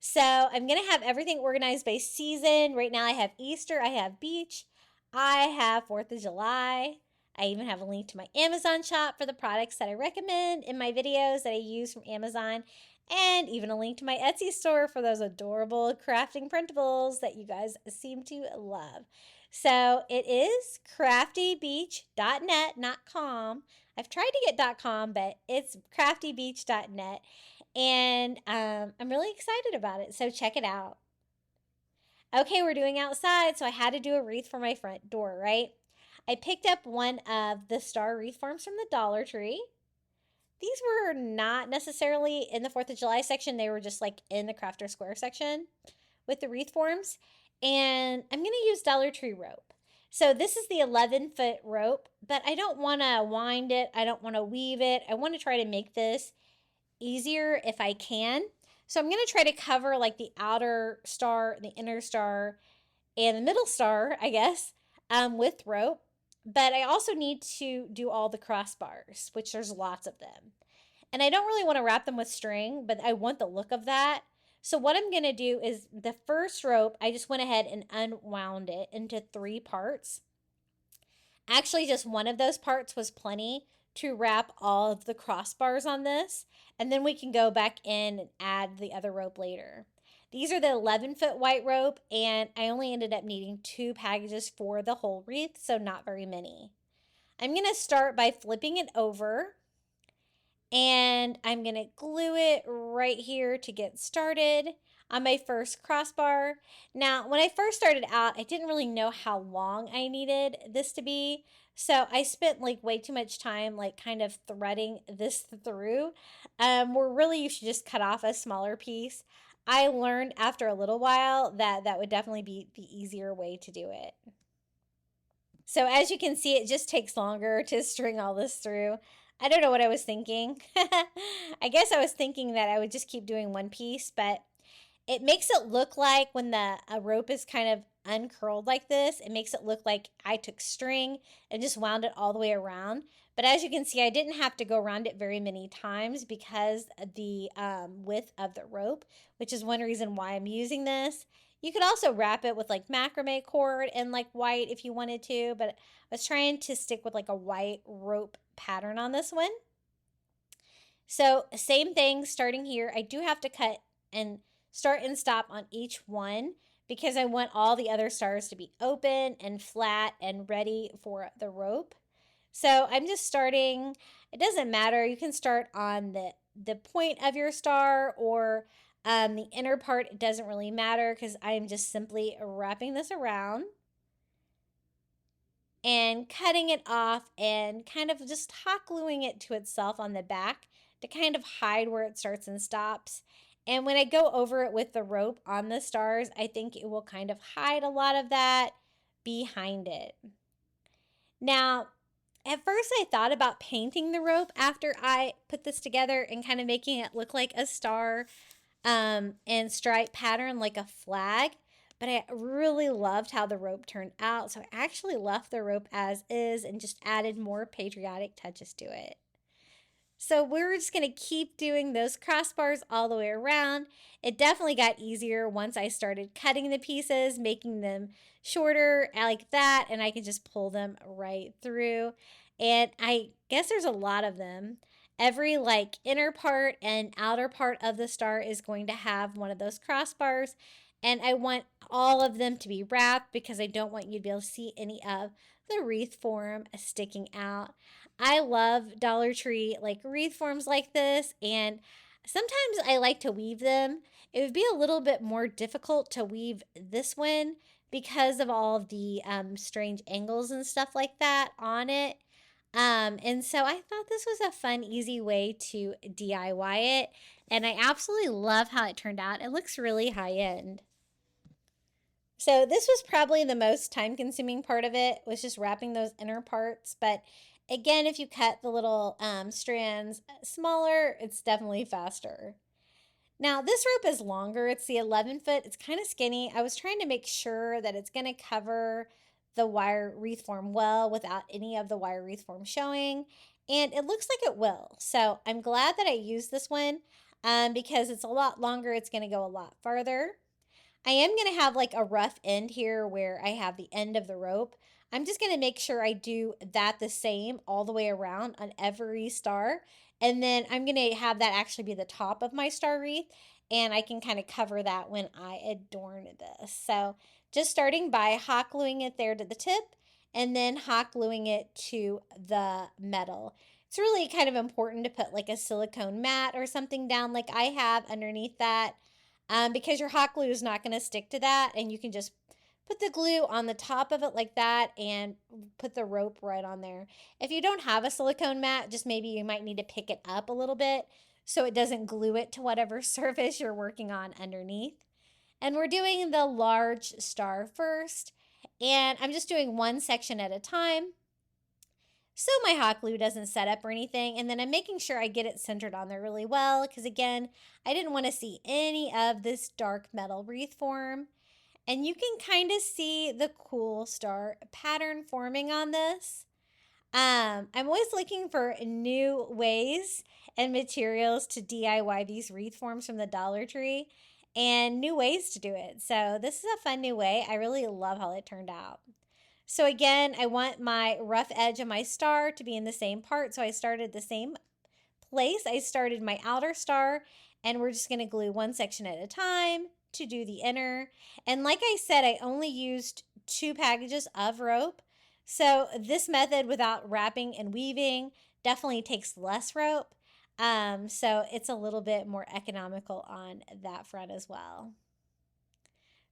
So I'm going to have everything organized by season. Right now I have Easter, I have beach, I have 4th of July. I even have a link to my Amazon shop for the products that I recommend in my videos that I use from Amazon, and even a link to my Etsy store for those adorable crafting printables that you guys seem to love. So it is craftybeach.net, not com. I've tried to get .com, but it's craftybeach.net, and I'm really excited about it, so check it out. Okay, we're doing outside, so I had to do a wreath for my front door, right? I picked up one of the star wreath forms from the Dollar Tree. These were not necessarily in the 4th of July section. They were just like in the Crafter Square section with the wreath forms. And I'm going to use Dollar Tree rope. So this is the 11-foot rope, but I don't want to wind it. I don't want to weave it. I want to try to make this easier if I can. So I'm going to try to cover like the outer star, the inner star, and the middle star, I guess, with rope. But I also need to do all the crossbars, which there's lots of them. And I don't really want to wrap them with string, but I want the look of that. So what I'm going to do is the first rope, I just went ahead and unwound it into 3 parts. Actually, just one of those parts was plenty to wrap all of the crossbars on this. And then we can go back in and add the other rope later. These are the 11-foot white rope, and I only ended up needing 2 packages for the whole wreath, so not very many. I'm going to start by flipping it over, and I'm going to glue it right here to get started on my first crossbar. Now, when I first started out, I didn't really know how long I needed this to be. So I spent like way too much time like kind of threading this through, where really you should just cut off a smaller piece. I learned after a little while that that would definitely be the easier way to do it. So as you can see, it just takes longer to string all this through. I don't know what I was thinking. I guess I was thinking that I would just keep doing one piece, but it makes it look like when the rope is kind of uncurled like this, it makes it look like I took string and just wound it all the way around. But as you can see, I didn't have to go around it very many times because of the width of the rope, which is one reason why I'm using this. You could also wrap it with like macrame cord and like white if you wanted to, but I was trying to stick with like a white rope pattern on this one. So same thing starting here. I do have to cut and start and stop on each one because I want all the other stars to be open and flat and ready for the rope. So I'm just starting, it doesn't matter. You can start on the point of your star or the inner part. It doesn't really matter because I'm just simply wrapping this around and cutting it off and kind of just hot gluing it to itself on the back to kind of hide where it starts and stops. And when I go over it with the rope on the stars, I think it will kind of hide a lot of that behind it. Now, at first I thought about painting the rope after I put this together and kind of making it look like a star and stripe pattern like a flag. But I really loved how the rope turned out. So I actually left the rope as is and just added more patriotic touches to it. So we're just going to keep doing those crossbars all the way around. It definitely got easier once I started cutting the pieces, making them shorter like that, and I can just pull them right through. And I guess there's a lot of them. Every like inner part and outer part of the star is going to have one of those crossbars. And I want all of them to be wrapped because I don't want you to be able to see any of the wreath form sticking out. I love Dollar Tree like wreath forms like this, and sometimes I like to weave them. It would be a little bit more difficult to weave this one because of all of the strange angles and stuff like that on it. And so I thought this was a fun, easy way to DIY it, and I absolutely love how it turned out. It looks really high end. So this was probably the most time-consuming part of it, was just wrapping those inner parts. But again, if you cut the little strands smaller, it's definitely faster. Now this rope is longer. It's the 11-foot. It's kind of skinny. I was trying to make sure that it's going to cover the wire wreath form well without any of the wire wreath form showing. And it looks like it will. So I'm glad that I used this one because it's a lot longer. It's going to go a lot farther. I am going to have like a rough end here where I have the end of the rope. I'm just going to make sure I do that the same all the way around on every star. And then I'm going to have that actually be the top of my star wreath. And I can kind of cover that when I adorn this. So just starting by hot gluing it there to the tip and then hot gluing it to the metal. It's really kind of important to put like a silicone mat or something down like I have underneath that. Because your hot glue is not going to stick to that, and you can just put the glue on the top of it like that and put the rope right on there. If you don't have a silicone mat, just maybe you might need to pick it up a little bit so it doesn't glue it to whatever surface you're working on underneath. And we're doing the large star first. And I'm just doing one section at a time so my hot glue doesn't set up or anything. And then I'm making sure I get it centered on there really well because, again, I didn't want to see any of this dark metal wreath form. And you can kind of see the cool star pattern forming on this. I'm always looking for new ways and materials to DIY these wreath forms from the Dollar Tree and new ways to do it. So this is a fun new way. I really love how it turned out. So again, I want my rough edge of my star to be in the same part. So I started the same place. I started my outer star, and we're just going to glue one section at a time to do the inner. And like I said, I only used 2 packages of rope. So this method without wrapping and weaving definitely takes less rope. So it's a little bit more economical on that front as well.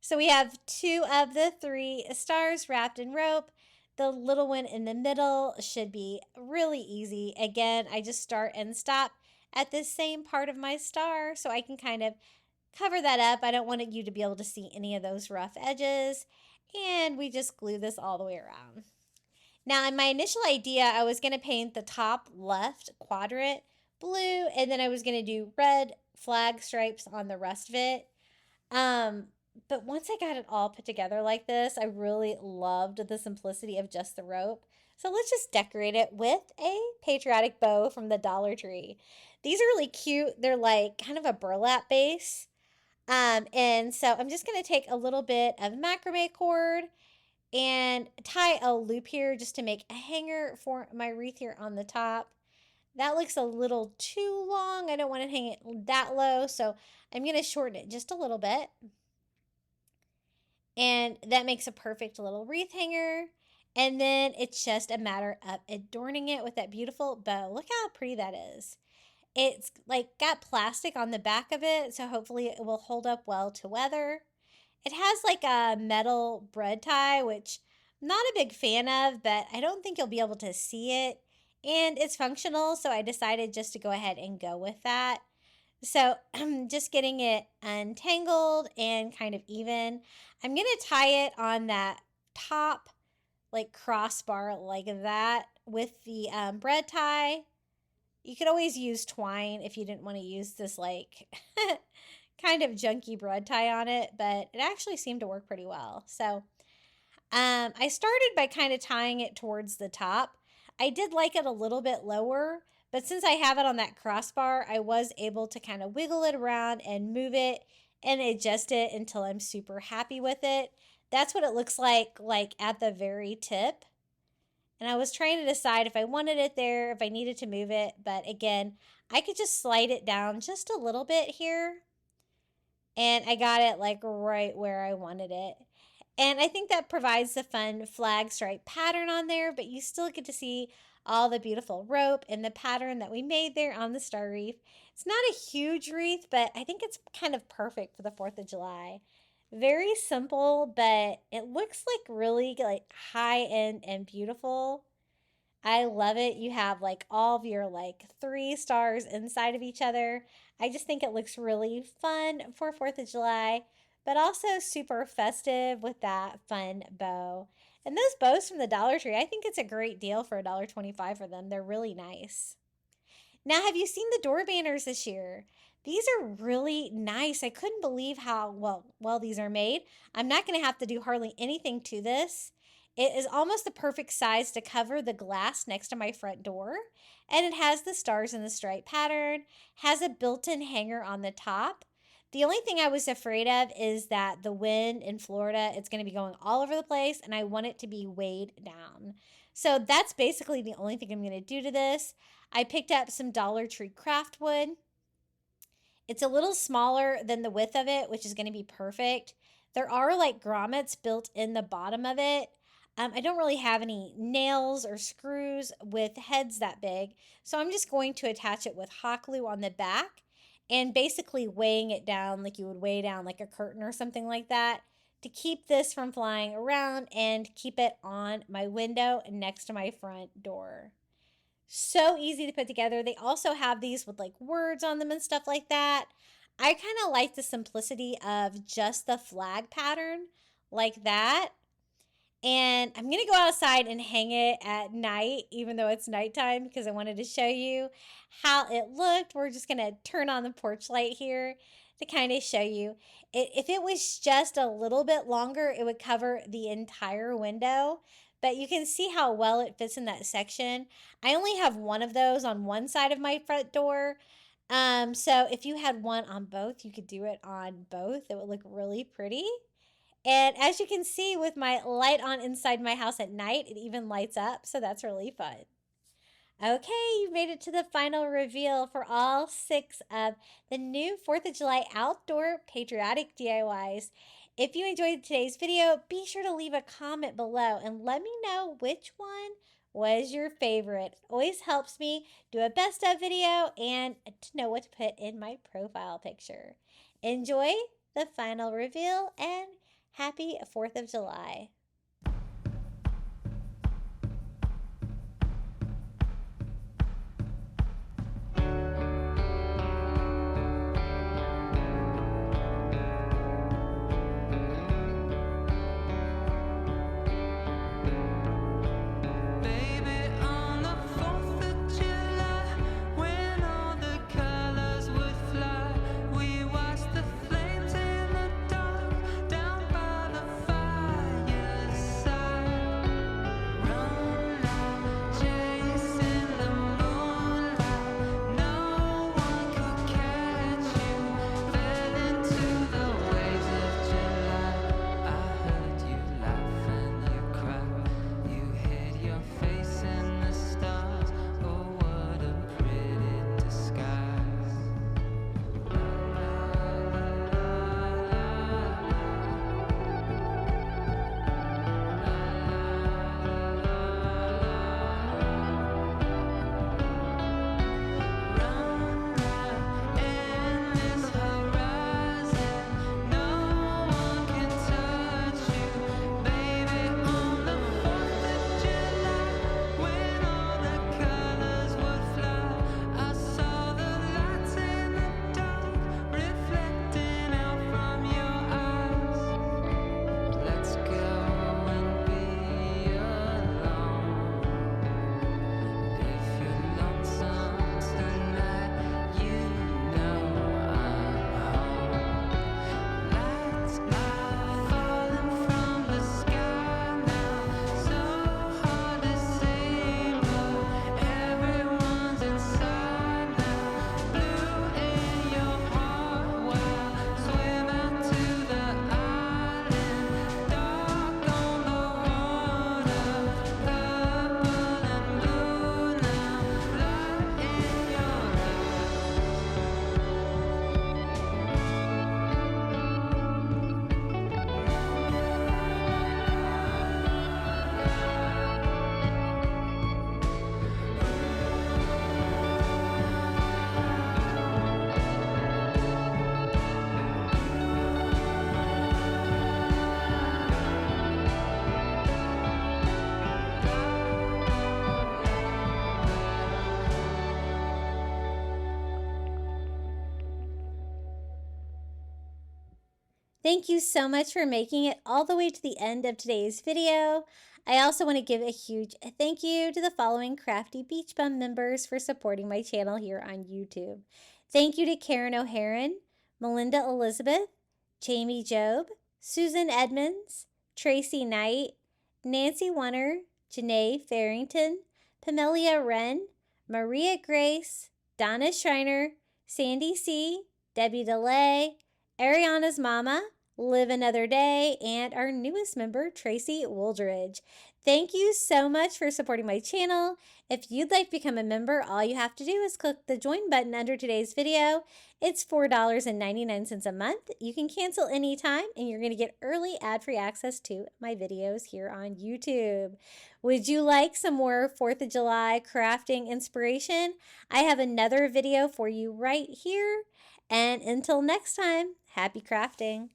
So we have 2 of the 3 stars wrapped in rope. The little one in the middle should be really easy. Again, I just start and stop at the same part of my star so I can kind of cover that up. I don't want you to be able to see any of those rough edges. And we just glue this all the way around. Now, in my initial idea, I was going to paint the top left quadrant blue, and then I was going to do red flag stripes on the rest of it. But once I got it all put together like this, I really loved the simplicity of just the rope. So let's just decorate it with a patriotic bow from the Dollar Tree. These are really cute. They're like kind of a burlap base. And so I'm just going to take a little bit of macrame cord and tie a loop here just to make a hanger for my wreath here on the top. That looks a little too long. I don't want to hang it that low, so I'm going to shorten it just a little bit. And that makes a perfect little wreath hanger. And then it's just a matter of adorning it with that beautiful bow. Look how pretty that is. It's like got plastic on the back of it, so hopefully it will hold up well to weather. It has like a metal bread tie, which I'm not a big fan of, but I don't think you'll be able to see it. And it's functional, so I decided just to go ahead and go with that. So I'm just getting it untangled and kind of even. I'm going to tie it on that top like crossbar like that with the bread tie. You could always use twine if you didn't want to use this like kind of junky bread tie on it, but it actually seemed to work pretty well. So I started by kind of tying it towards the top. I did like it a little bit lower, but since I have it on that crossbar, I was able to kind of wiggle it around and move it and adjust it until I'm super happy with it. That's what it looks like at the very tip. And I was trying to decide if I wanted it there, if I needed to move it. But again, I could just slide it down just a little bit here. And I got it like right where I wanted it. And I think that provides the fun flag stripe pattern on there, but you still get to see all the beautiful rope and the pattern that we made there on the star wreath. It's not a huge wreath, but I think it's kind of perfect for the 4th of July. Very simple, but it looks like really like high end and beautiful. I love it. You have like all of your like 3 stars inside of each other. I just think it looks really fun for 4th of July, but also super festive with that fun bow. And those bows from the Dollar Tree, I think it's a great deal for $1.25 for them. They're really nice. Now, have you seen the door banners this year? These are really nice. I couldn't believe how well these are made. I'm not going to have to do hardly anything to this. It is almost the perfect size to cover the glass next to my front door. And it has the stars in the stripe pattern, has a built-in hanger on the top. The only thing I was afraid of is that the wind in Florida, it's going to be going all over the place, and I want it to be weighed down. So that's basically the only thing I'm going to do to this. I picked up some Dollar Tree craft wood. It's a little smaller than the width of it, which is going to be perfect. There are like grommets built in the bottom of it. I don't really have any nails or screws with heads that big, so I'm just going to attach it with hot glue on the back and basically weighing it down like you would weigh down like a curtain or something like that to keep this from flying around and keep it on my window next to my front door. So easy to put together. They also have these with like words on them and stuff like that. I kind of like the simplicity of just the flag pattern like that. And I'm going to go outside and hang it at night, even though it's nighttime, because I wanted to show you how it looked. We're just going to turn on the porch light here to kind of show you. If it was just a little bit longer, it would cover the entire window. But you can see how well it fits in that section. I only have one of those on one side of my front door. So if you had one on both, you could do it on both. It would look really pretty. And as you can see with my light on inside my house at night, it even lights up. So that's really fun. Okay, you've made it to the final reveal for all 6 of the new 4th of July outdoor patriotic DIYs. If you enjoyed today's video, be sure to leave a comment below and let me know which one was your favorite. It always helps me do a best of video and to know what to put in my profile picture. Enjoy the final reveal and happy 4th of July. Thank you so much for making it all the way to the end of today's video. I also want to give a huge thank you to the following Crafty Beach Bum members for supporting my channel here on YouTube. Thank you to Karen O'Haron, Melinda Elizabeth, Jamie Job, Susan Edmonds, Tracy Knight, Nancy Wunner, Janae Farrington, Pamelia Wren, Maria Grace, Donna Schreiner, Sandy C., Debbie DeLay, Ariana's Mama, Live Another Day, and our newest member, Tracy Wooldridge. Thank you so much for supporting my channel. If you'd like to become a member, all you have to do is click the join button under today's video. It's $4.99 a month. You can cancel anytime, and you're going to get early ad-free access to my videos here on YouTube. Would you like some more 4th of July crafting inspiration? I have another video for you right here. And until next time, happy crafting.